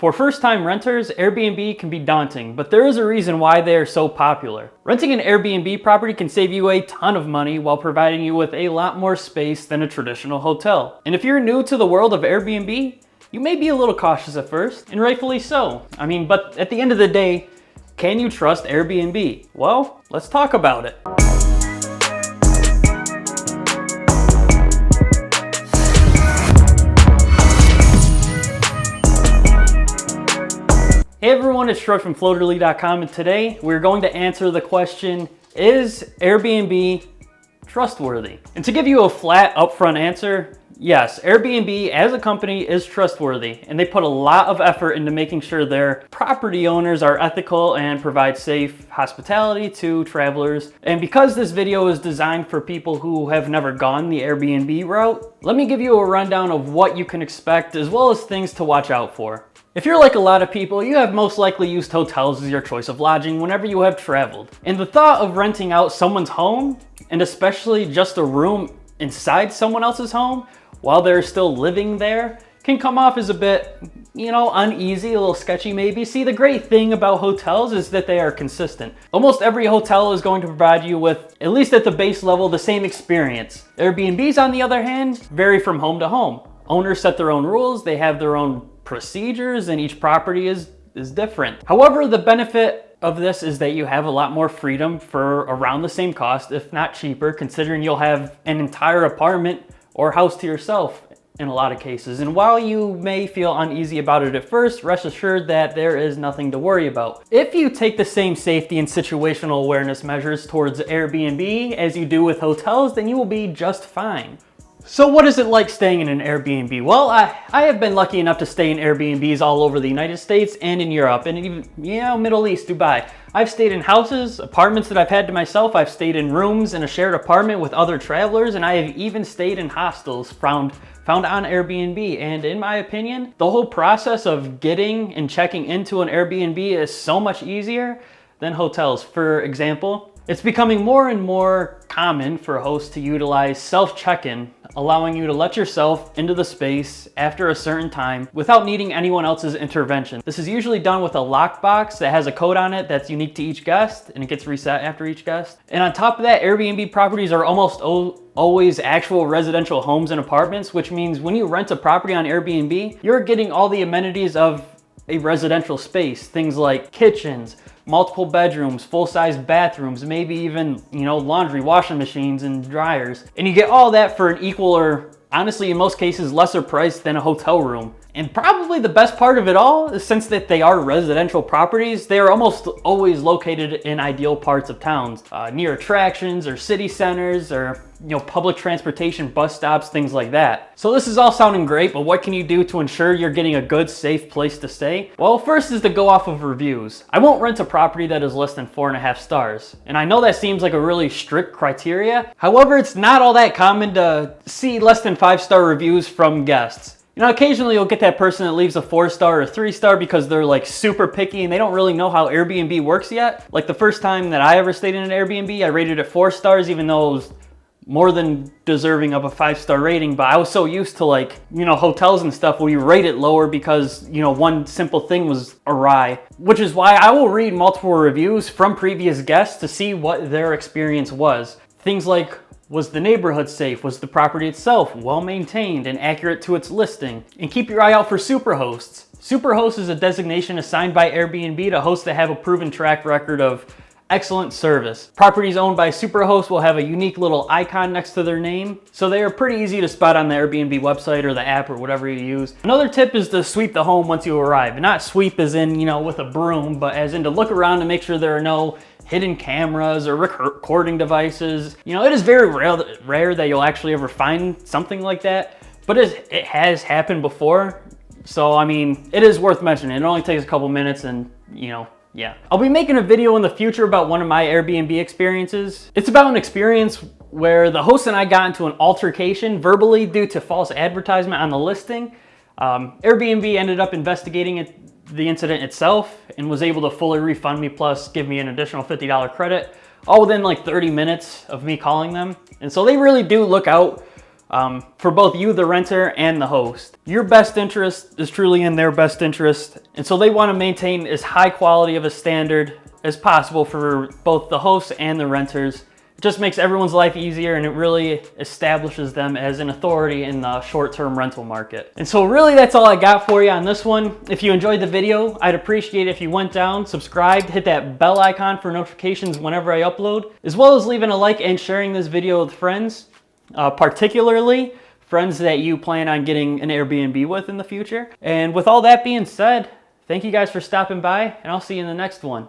For first-time renters, Airbnb can be daunting, but there is a reason why they are so popular. Renting an Airbnb property can save you a ton of money while providing you with a lot more space than a traditional hotel. And if you're new to the world of Airbnb, you may be a little cautious at first, and rightfully so. But at the end of the day, can you trust Airbnb? Well, let's talk about it. Hey everyone, it's Troy from Floaterly.com, and today we're going to answer the question, is Airbnb trustworthy? And to give you a flat upfront answer, yes, Airbnb as a company is trustworthy, and they put a lot of effort into making sure their property owners are ethical and provide safe hospitality to travelers. And because this video is designed for people who have never gone the Airbnb route, let me give you a rundown of what you can expect as well as things to watch out for. If you're like a lot of people, you have most likely used hotels as your choice of lodging whenever you have traveled. And the thought of renting out someone's home, and especially just a room inside someone else's home while they're still living there, can come off as a bit, uneasy, a little sketchy maybe. See, the great thing about hotels is that they are consistent. Almost every hotel is going to provide you with, at least at the base level, the same experience. Airbnbs, on the other hand, vary from home to home. Owners set their own rules, they have their own procedures, and each property is different. However, the benefit of this is that you have a lot more freedom for around the same cost, if not cheaper, considering you'll have an entire apartment or house to yourself in a lot of cases. And while you may feel uneasy about it at first, rest assured that there is nothing to worry about. If you take the same safety and situational awareness measures towards Airbnb as you do with hotels, then you will be just fine. So what is it like staying in an Airbnb? Well, I have been lucky enough to stay in Airbnbs all over the United States and in Europe and even, Middle East, Dubai. I've stayed in houses, apartments that I've had to myself. I've stayed in rooms in a shared apartment with other travelers, and I have even stayed in hostels found on Airbnb. And in my opinion, the whole process of getting and checking into an Airbnb is so much easier than hotels. For example, it's becoming more and more common for hosts to utilize self-check-in, allowing you to let yourself into the space after a certain time without needing anyone else's intervention. This is usually done with a lockbox that has a code on it that's unique to each guest, and it gets reset after each guest. And on top of that, Airbnb properties are almost always actual residential homes and apartments, which means when you rent a property on Airbnb, you're getting all the amenities of a residential space. Things like kitchens, multiple bedrooms, full-size bathrooms, maybe even, laundry, washing machines, and dryers. And you get all that for an equal or, honestly, in most cases, lesser price than a hotel room. And probably the best part of it all is, since that they are residential properties, they are almost always located in ideal parts of towns, near attractions or city centers or public transportation, bus stops, things like that. So this is all sounding great, but what can you do to ensure you're getting a good, safe place to stay? Well, first is to go off of reviews. I won't rent a property that is less than 4.5 stars. And I know that seems like a really strict criteria. However, it's not all that common to see less than 5-star reviews from guests. Occasionally you'll get that person that leaves a 4-star or 3-star because they're like super picky and they don't really know how Airbnb works yet. Like the first time that I ever stayed in an Airbnb, I rated it 4 stars, even though it was more than deserving of a 5-star rating. But I was so used to hotels and stuff where you rate it lower because, one simple thing was awry. Which is why I will read multiple reviews from previous guests to see what their experience was. Things like, was the neighborhood safe? Was the property itself well maintained and accurate to its listing? And keep your eye out for superhosts. Superhost is a designation assigned by Airbnb to hosts that have a proven track record of excellent service. Properties owned by superhosts will have a unique little icon next to their name, so they are pretty easy to spot on the Airbnb website or the app or whatever you use. Another tip is to sweep the home once you arrive. And not sweep as in, with a broom, but as in to look around to make sure there are no hidden cameras or recording devices. It is very rare that you'll actually ever find something like that, but it has happened before. So, it is worth mentioning. It only takes a couple minutes and, yeah. I'll be making a video in the future about one of my Airbnb experiences. It's about an experience where the host and I got into an altercation verbally due to false advertisement on the listing. Airbnb ended up investigating the incident itself and was able to fully refund me plus give me an additional $50 credit, all within like 30 minutes of me calling them. And so they really do look out for both you, the renter, and the host. Your best interest is truly in their best interest, and so they want to maintain as high quality of a standard as possible for both the hosts and the renters. It just makes everyone's life easier, and it really establishes them as an authority in the short-term rental market. And so really that's all I got for you on this one. If you enjoyed the video, I'd appreciate it if you went down, subscribed, hit that bell icon for notifications whenever I upload, as well as leaving a like and sharing this video with friends, particularly friends that you plan on getting an Airbnb with in the future. And with all that being said, thank you guys for stopping by, and I'll see you in the next one.